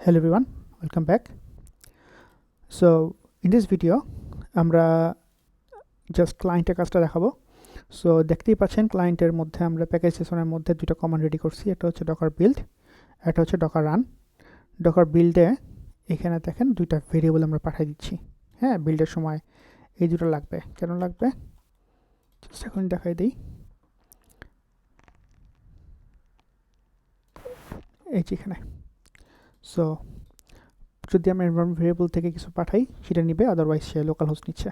Hello everyone, welcome back. So in this video আমরা just ক্লায়েন্টের কাজটা দেখাবো। সো দেখতেই পাচ্ছেন ক্লায়েন্টের মধ্যে আমরা প্যাকেজ সেশনের মধ্যে দুটো কমান্ড রেডি করছি। একটা হচ্ছে ডকার বিল্ড, একটা হচ্ছে ডকার রান। ডকার বিল্ডে এখানে দেখেন দুইটা ভেরিয়েবল আমরা পাঠিয়ে দিচ্ছি। হ্যাঁ, বিল্ডের সময় এই দুটো লাগবে। কেন লাগবে জাস্ট এখন দেখাই দিই। এই যে এখানে সো যদি আমরা এনভায়রনমেন্ট ভেরিয়েবল থেকে কিছু পাঠাই সেটা নিবে, আদারওয়াইজ সে লোকাল হোস্ট নিচ্ছে।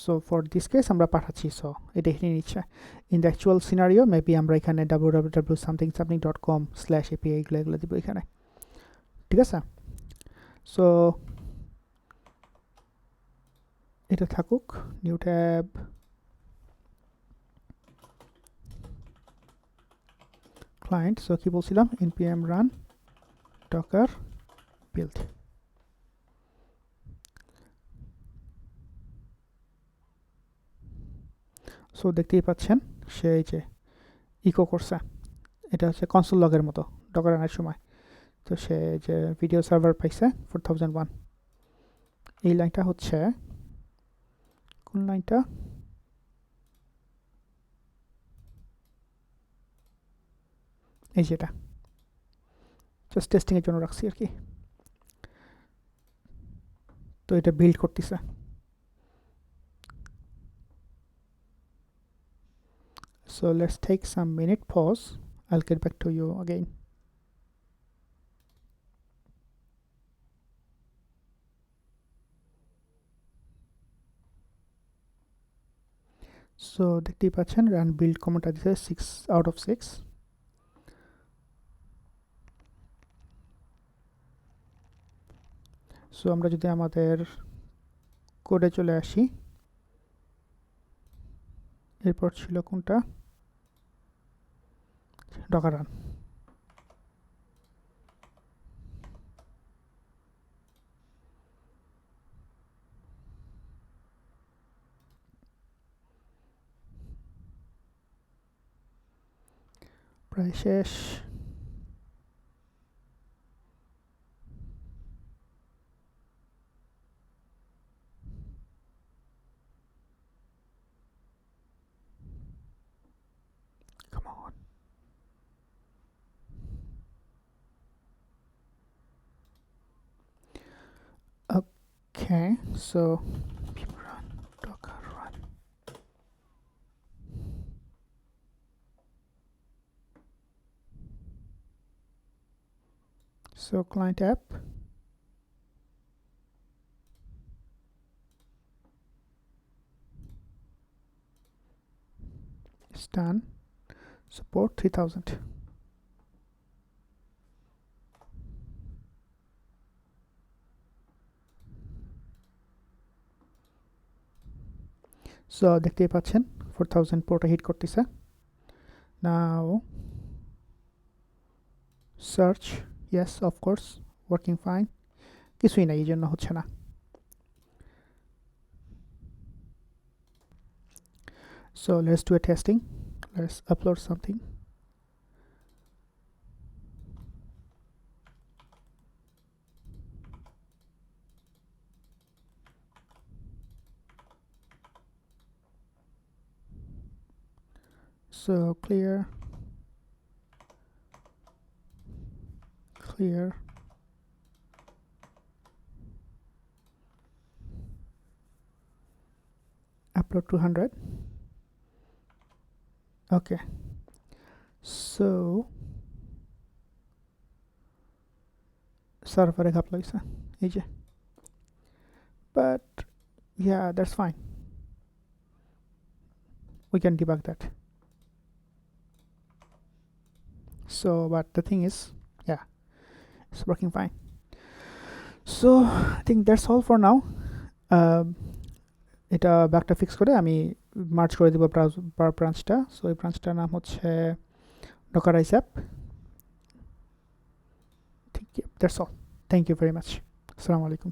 সো ফর দিস কেস আমরা পাঠাচ্ছি, সো এটা এখানে নিচ্ছে। In the actual scenario maybe আমরা এখানে www.something.com/api এগুলো দিব এখানে, ঠিক আছে। সো এটা থাকুক, নিউ ট্যাব, ক্লায়েন্ট। সো কি বলছিলাম, npm run docker build। So দেখতেই পাচ্ছেন সে এই যে ইকো করছে, এটা হচ্ছে কনসোল লগের মতো ডকার রানের সময়। তো সে যে ভিডিও সার্ভার পাইছে 4001। এই লাইনটা হচ্ছে কোন লাইনটা, এই যেটা জাস্ট টেস্টিংয়ের জন্য রাখছি আর কি। তো এটা বিল্ড করতেছে। So let's take some minute pause. I'll get back to you again. So দেখতেই পাচ্ছেন রান বিল্ড কমান্ডটা দিছে 6 out of 6। সো আমরা যদি আমাদের কোডে চলে আসি, এরপর ছিল কোনটা, ডকার রান। প্রায় শেষ। Come on. Okay, so run docker run. So client app, it's done. Support 3000. So দেখতেই পাচ্ছেন 4000 পোর্টে হিট করতেছে। নাও search, yes of course working fine, কিছুই নাই, এই জন্য হচ্ছে না। So let's do a testing. Let's upload something. So clear, upload 200. Okay, so সার্ভারে ঘাপলা হইছে এই যে, but yeah, that's fine, we can debug that. So but the thing is, yeah, it's working fine. So I think that's all for now. এটা ব্যাকটা fix করে আমি merge করে দেবো ব্রাঞ্চটা। So এই ব্রাঞ্চটার নাম হচ্ছে Dockerize app. That's all. Thank you very much. Assalamu alaikum.